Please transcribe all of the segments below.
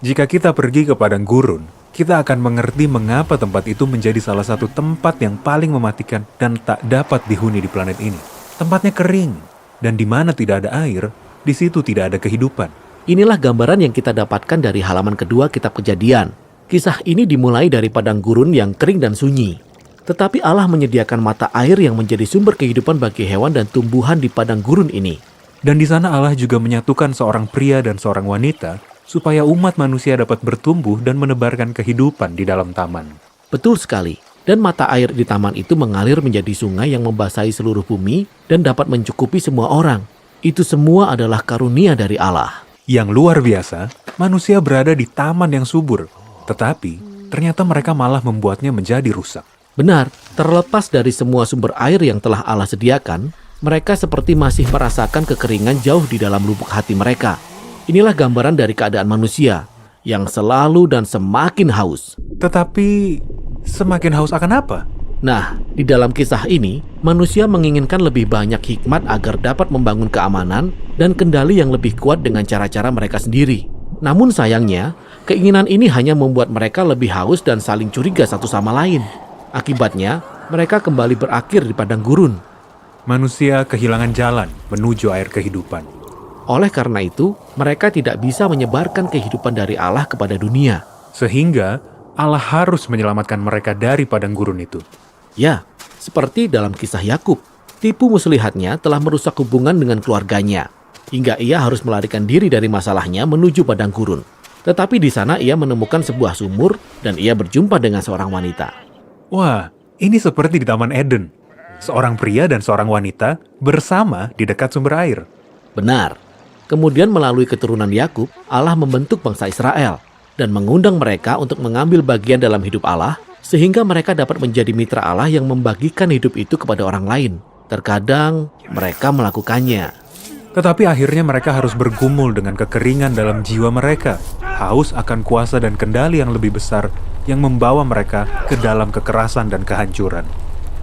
Jika kita pergi ke padang gurun, kita akan mengerti mengapa tempat itu menjadi salah satu tempat yang paling mematikan dan tak dapat dihuni di planet ini. Tempatnya kering, dan di mana tidak ada air, di situ tidak ada kehidupan. Inilah gambaran yang kita dapatkan dari halaman kedua kitab Kejadian. Kisah ini dimulai dari padang gurun yang kering dan sunyi. Tetapi Allah menyediakan mata air yang menjadi sumber kehidupan bagi hewan dan tumbuhan di padang gurun ini. Dan di sana Allah juga menyatukan seorang pria dan seorang wanita supaya umat manusia dapat bertumbuh dan menebarkan kehidupan di dalam taman. Betul sekali. Dan mata air di taman itu mengalir menjadi sungai yang membasahi seluruh bumi dan dapat mencukupi semua orang. Itu semua adalah karunia dari Allah. Yang luar biasa, manusia berada di taman yang subur, tetapi ternyata mereka malah membuatnya menjadi rusak. Benar, terlepas dari semua sumber air yang telah Allah sediakan, mereka seperti masih merasakan kekeringan jauh di dalam lubuk hati mereka. Inilah gambaran dari keadaan manusia yang selalu dan semakin haus. Tetapi, semakin haus akan apa? Nah, di dalam kisah ini, manusia menginginkan lebih banyak hikmat agar dapat membangun keamanan dan kendali yang lebih kuat dengan cara-cara mereka sendiri. Namun sayangnya, keinginan ini hanya membuat mereka lebih haus dan saling curiga satu sama lain. Akibatnya, mereka kembali berakhir di padang gurun. Manusia kehilangan jalan menuju air kehidupan. Oleh karena itu, mereka tidak bisa menyebarkan kehidupan dari Allah kepada dunia. Sehingga, Allah harus menyelamatkan mereka dari padang gurun itu. Ya, seperti dalam kisah Yakub, tipu muslihatnya telah merusak hubungan dengan keluarganya, hingga ia harus melarikan diri dari masalahnya menuju padang gurun. Tetapi di sana ia menemukan sebuah sumur dan ia berjumpa dengan seorang wanita. Wah, ini seperti di Taman Eden. Seorang pria dan seorang wanita bersama di dekat sumber air. Benar. Kemudian melalui keturunan Yakub, Allah membentuk bangsa Israel dan mengundang mereka untuk mengambil bagian dalam hidup Allah, sehingga mereka dapat menjadi mitra Allah yang membagikan hidup itu kepada orang lain. Terkadang mereka melakukannya. Tetapi akhirnya mereka harus bergumul dengan kekeringan dalam jiwa mereka, haus akan kuasa dan kendali yang lebih besar yang membawa mereka ke dalam kekerasan dan kehancuran.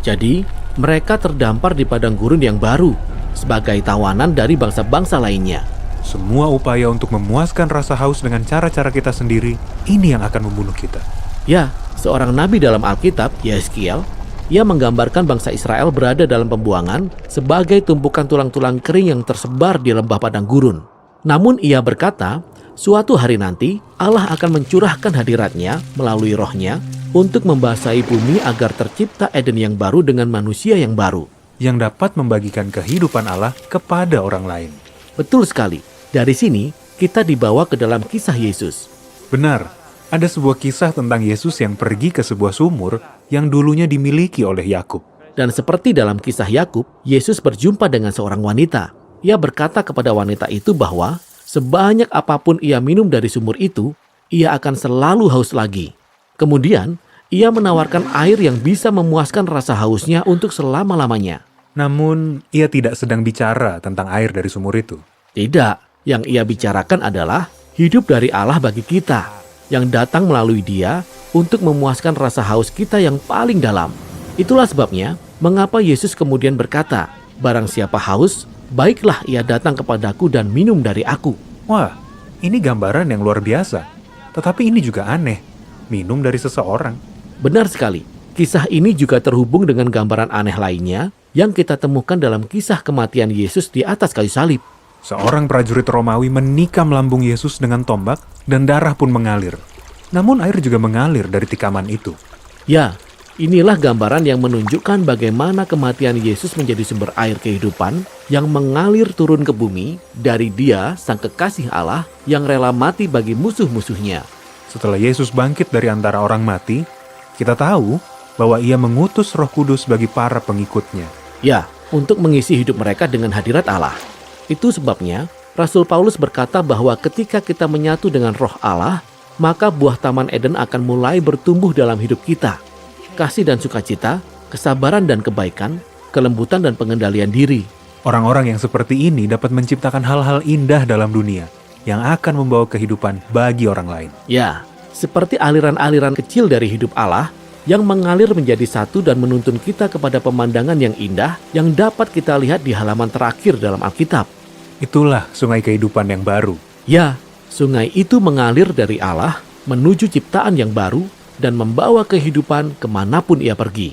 Jadi, mereka terdampar di padang gurun yang baru, sebagai tawanan dari bangsa-bangsa lainnya. Semua upaya untuk memuaskan rasa haus dengan cara-cara kita sendiri, ini yang akan membunuh kita. Ya, seorang nabi dalam Alkitab, Yeskiel, ia menggambarkan bangsa Israel berada dalam pembuangan sebagai tumpukan tulang-tulang kering yang tersebar di lembah padang gurun. Namun ia berkata, suatu hari nanti Allah akan mencurahkan hadiratnya melalui rohnya untuk membasahi bumi agar tercipta Eden yang baru dengan manusia yang baru. Yang dapat membagikan kehidupan Allah kepada orang lain. Betul sekali. Dari sini, kita dibawa ke dalam kisah Yesus. Benar, ada sebuah kisah tentang Yesus yang pergi ke sebuah sumur yang dulunya dimiliki oleh Yakub. Dan seperti dalam kisah Yakub, Yesus berjumpa dengan seorang wanita. Ia berkata kepada wanita itu bahwa sebanyak apapun ia minum dari sumur itu, ia akan selalu haus lagi. Kemudian, ia menawarkan air yang bisa memuaskan rasa hausnya untuk selama-lamanya. Namun, ia tidak sedang bicara tentang air dari sumur itu. Tidak, yang ia bicarakan adalah hidup dari Allah bagi kita, yang datang melalui Dia untuk memuaskan rasa haus kita yang paling dalam. Itulah sebabnya, mengapa Yesus kemudian berkata, barang siapa haus, baiklah ia datang kepadaku dan minum dari aku. Wah, ini gambaran yang luar biasa. Tetapi ini juga aneh, minum dari seseorang. Benar sekali, kisah ini juga terhubung dengan gambaran aneh lainnya yang kita temukan dalam kisah kematian Yesus di atas kayu salib. Seorang prajurit Romawi menikam lambung Yesus dengan tombak dan darah pun mengalir. Namun air juga mengalir dari tikaman itu. Ya, inilah gambaran yang menunjukkan bagaimana kematian Yesus menjadi sumber air kehidupan yang mengalir turun ke bumi dari Dia, Sang Kekasih Allah yang rela mati bagi musuh-musuhnya. Setelah Yesus bangkit dari antara orang mati, kita tahu bahwa Ia mengutus Roh Kudus bagi para pengikutnya. Ya, untuk mengisi hidup mereka dengan hadirat Allah. Itu sebabnya Rasul Paulus berkata bahwa ketika kita menyatu dengan Roh Allah, maka buah Taman Eden akan mulai bertumbuh dalam hidup kita. Kasih dan sukacita, kesabaran dan kebaikan, kelembutan dan pengendalian diri. Orang-orang yang seperti ini dapat menciptakan hal-hal indah dalam dunia yang akan membawa kehidupan bagi orang lain. Ya, seperti aliran-aliran kecil dari hidup Allah yang mengalir menjadi satu dan menuntun kita kepada pemandangan yang indah yang dapat kita lihat di halaman terakhir dalam Alkitab. Itulah sungai kehidupan yang baru. Ya, Sungai itu mengalir dari Allah menuju ciptaan yang baru dan membawa kehidupan kemanapun ia pergi.